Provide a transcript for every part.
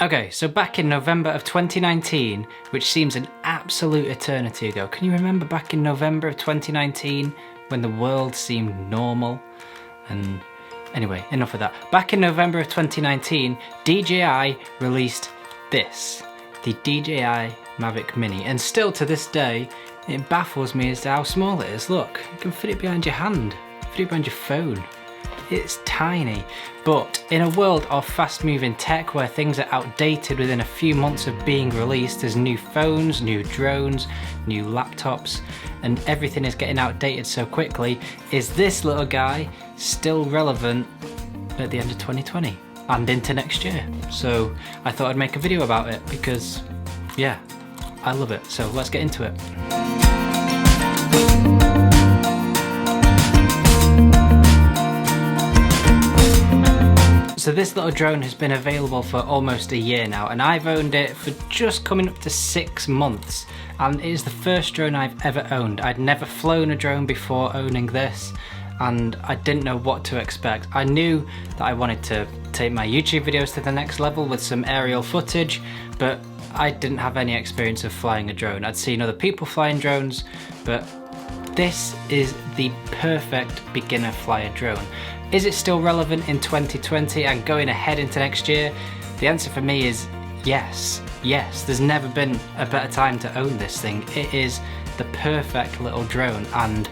Okay, so back in November of 2019, which seems an absolute eternity ago. Can you remember back in November of 2019 when the world seemed normal? And anyway, enough of that. Back in November of 2019, DJI released this, the DJI MAVIC Mini. And still to this day, it baffles me as to how small it is. Look, you can fit it behind your hand, fit it behind your phone. It's tiny, but in a world of fast-moving tech where things are outdated within a few months of being released, there's new phones, new drones, new laptops, and everything is getting outdated so quickly, is this little guy still relevant at the end of 2020 and into next year? So I thought I'd make a video about it because, yeah, I love it. So let's get into it. So this little drone has been available for almost a year now, and I've owned it for just coming up to 6 months, and it is the first drone I've ever owned. I'd never flown a drone before owning this, and I didn't know what to expect. I knew that I wanted to take my YouTube videos to the next level with some aerial footage, but I didn't have any experience of flying a drone. I'd seen other people flying drones, but this is the perfect beginner flyer drone. Is it still relevant in 2020 and going ahead into next year? The answer for me is yes. Yes, there's never been a better time to own this thing. It is the perfect little drone, and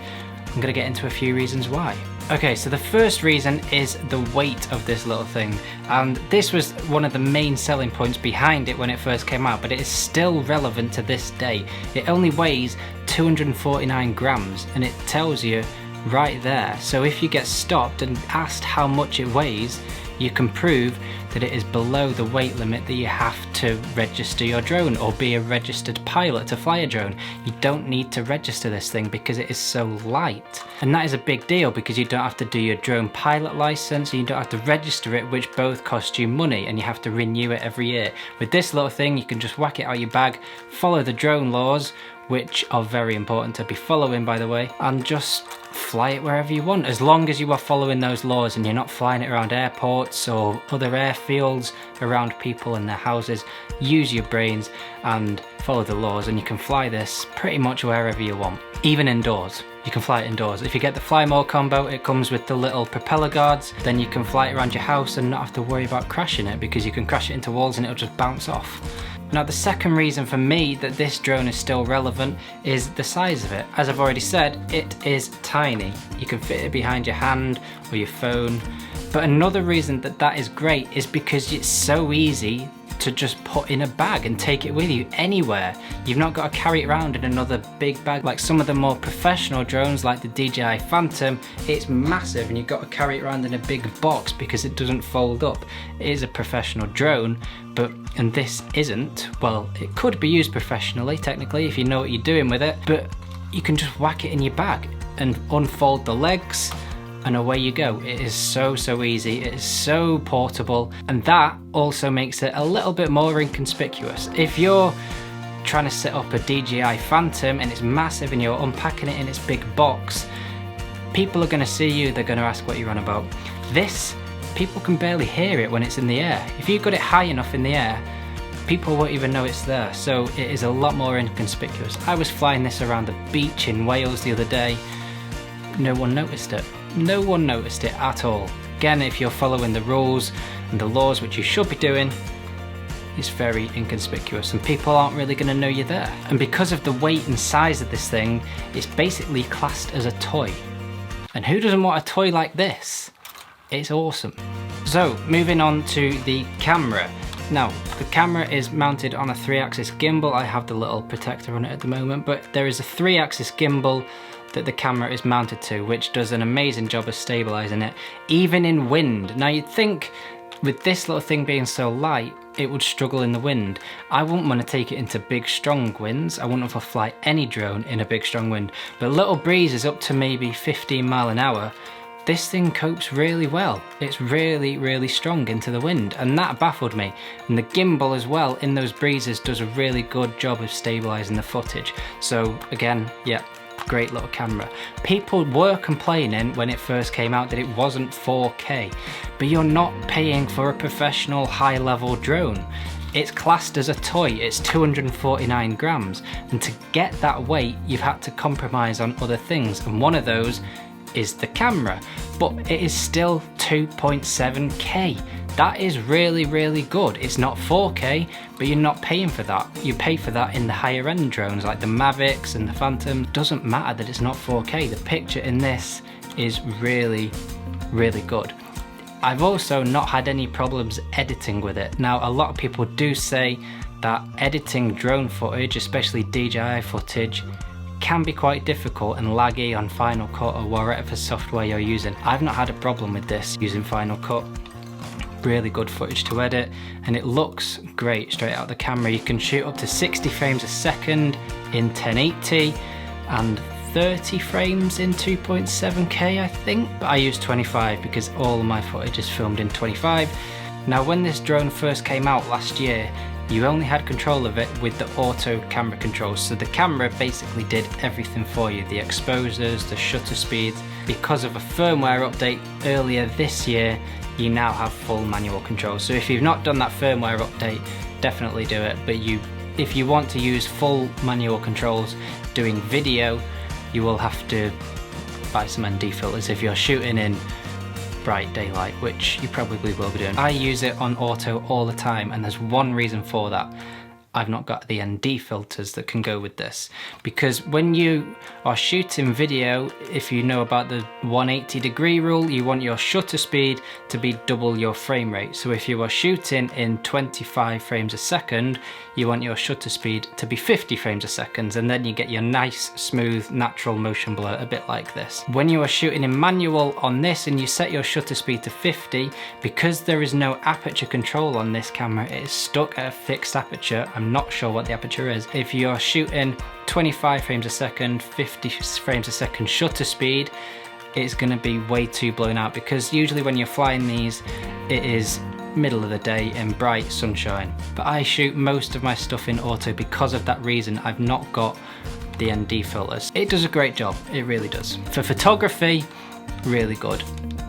I'm gonna get into a few reasons why. Okay, so the first reason is the weight of this little thing, and this was one of the main selling points behind it when it first came out, but it is still relevant to this day. It only weighs 249 grams, and it tells you right there. So if you get stopped and asked how much it weighs, you can prove that it is below the weight limit that you have to register your drone or be a registered pilot to fly a drone. You don't need to register this thing because it is so light. And that is a big deal because you don't have to do your drone pilot license, and you don't have to register it, which both cost you money, and you have to renew it every year. With this little thing, you can just whack it out your bag, follow the drone laws, which are very important to be following, by the way, and just fly it wherever you want, as long as you are following those laws and you're not flying it around airports or other airfields around people and their houses. Use your brains and follow the laws, and you can fly this pretty much wherever you want, even indoors. You can fly it indoors. If you get the Fly More combo, it comes with the little propeller guards, then you can fly it around your house and not have to worry about crashing it, because you can crash it into walls and it'll just bounce off. Now, the second reason for me that this drone is still relevant is the size of it. As I've already said, it is tiny. You can fit it behind your hand or your phone. But another reason that that is great is because it's so easy to just put in a bag and take it with you anywhere. You've not got to carry it around in another big bag like some of the more professional drones like the DJI Phantom. It's massive and you've got to carry it around in a big box because it doesn't fold up. It is a professional drone, and this isn't. Well, it could be used professionally technically if you know what you're doing with it, but you can just whack it in your bag and unfold the legs, and away you go. It is so easy, it is so portable, and that also makes it a little bit more inconspicuous. If you're trying to set up a DJI Phantom and it's massive and you're unpacking it in its big box, people are going to see you, they're going to ask what you're on about. This, people can barely hear it when it's in the air. If you've got it high enough in the air, people won't even know it's there, so it is a lot more inconspicuous. I was flying this around the beach in Wales the other day. No one noticed it. No one noticed it at all. Again, if you're following the rules and the laws, which you should be doing, it's very inconspicuous and people aren't really going to know you're there. And because of the weight and size of this thing, it's basically classed as a toy. And who doesn't want a toy like this? It's awesome. So, moving on to the camera. Now, the camera is mounted on a 3-axis gimbal. I have the little protector on it at the moment, but there is a 3-axis gimbal that the camera is mounted to, which does an amazing job of stabilizing it, even in wind. Now, you'd think with this little thing being so light, it would struggle in the wind. I wouldn't want to take it into big strong winds. I wouldn't want to fly any drone in a big strong wind, but little breezes up to maybe 15 miles an hour, this thing copes really well. It's really strong into the wind, and that baffled me. And the gimbal as well in those breezes does a really good job of stabilizing the footage. So again, yeah, great little camera. People were complaining when it first came out that it wasn't 4K, but you're not paying for a professional high-level drone. it's classed as a toy. It's 249 grams, and to get that weight you've had to compromise on other things, and one of those is the camera, but it is still 2.7K. That is really, really good. It's not 4K, but you're not paying for that. You pay for that in the higher end drones like the Mavics and the Phantoms. Doesn't matter that it's not 4K. The picture in this is really, really good. I've also not had any problems editing with it. Now, a lot of people do say that editing drone footage, especially DJI footage, can be quite difficult and laggy on Final Cut or whatever software you're using. I've not had a problem with this using Final Cut. Really good footage to edit, and it looks great straight out the camera. You can shoot up to 60 frames a second in 1080 and 30 frames in 2.7K, I think, but I use 25 because all of my footage is filmed in 25. Now, when this drone first came out last year, you only had control of it with the auto camera controls, so the camera basically did everything for you, the exposures, the shutter speeds. Because of a firmware update earlier this year, you now have full manual control. So if you've not done that firmware update, definitely do it. But if you want to use full manual controls doing video, you will have to buy some ND filters if you're shooting in bright daylight, which you probably will be doing. I use it on auto all the time, and there's one reason for that. I've not got the ND filters that can go with this, because when you are shooting video, if you know about the 180-degree rule, you want your shutter speed to be double your frame rate. So if you are shooting in 25 frames a second, you want your shutter speed to be 50 frames a second, and then you get your nice, smooth, natural motion blur, a bit like this. When you are shooting in manual on this and you set your shutter speed to 50, because there is no aperture control on this camera, it is stuck at a fixed aperture. I'm not sure what the aperture is. If you're shooting 25 frames a second, 50 frames a second shutter speed, it's going to be way too blown out, because usually when you're flying these, it is middle of the day in bright sunshine. But I shoot most of my stuff in auto because of that reason. I've not got the ND filters. It does a great job, it really does. For photography, really good.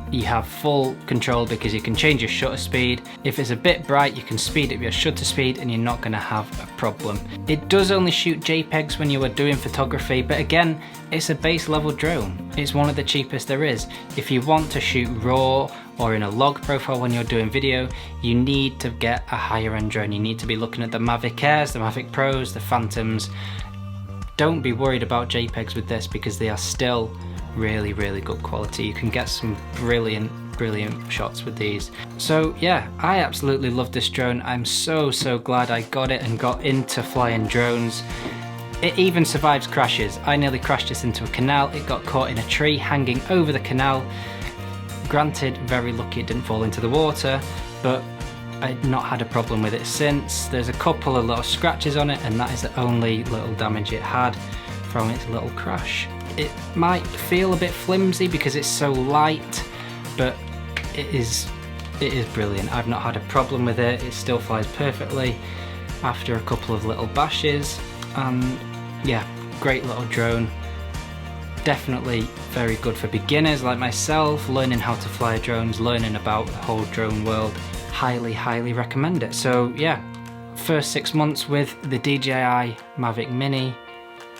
You have full control because you can change your shutter speed. If it's a bit bright, you can speed up your shutter speed and you're not going to have a problem. It does only shoot JPEGs when you are doing photography, but again, it's a base level drone. It's one of the cheapest there is. If you want to shoot RAW or in a log profile when you're doing video, you need to get a higher end drone. You need to be looking at the Mavic Airs, the Mavic Pros, the Phantoms. Don't be worried about JPEGs with this because they are still really, really good quality. You can get some brilliant shots with these. So yeah, I absolutely love this drone. I'm so glad I got it and got into flying drones. It even survives crashes. I nearly crashed this into a canal. It got caught in a tree hanging over the canal. Granted, very lucky it didn't fall into the water, but I've not had a problem with it since. There's a couple of little scratches on it, and that is the only little damage it had from its little crash. It might feel a bit flimsy because it's so light, but it is brilliant. I've not had a problem with it. It still flies perfectly after a couple of little bashes, and yeah, great little drone. Definitely very good for beginners like myself, learning how to fly drones, learning about the whole drone world. Highly recommend it. So yeah, first 6 months with the DJI MAVIC Mini.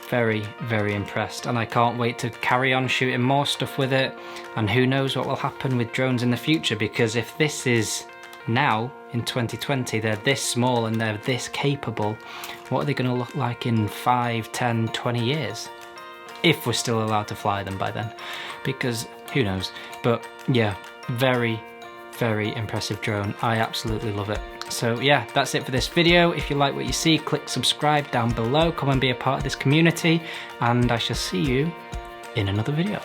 Very impressed, and I can't wait to carry on shooting more stuff with it, and who knows what will happen with drones in the future, because if this is now in 2020, they're this small and they're this capable, what are they going to look like in 5, 10, 20 years? If we're still allowed to fly them by then, because who knows. But yeah, very impressive drone. I absolutely love it. So yeah, that's it for this video. If you like what you see, click subscribe down below, come and be a part of this community, and I shall see you in another video.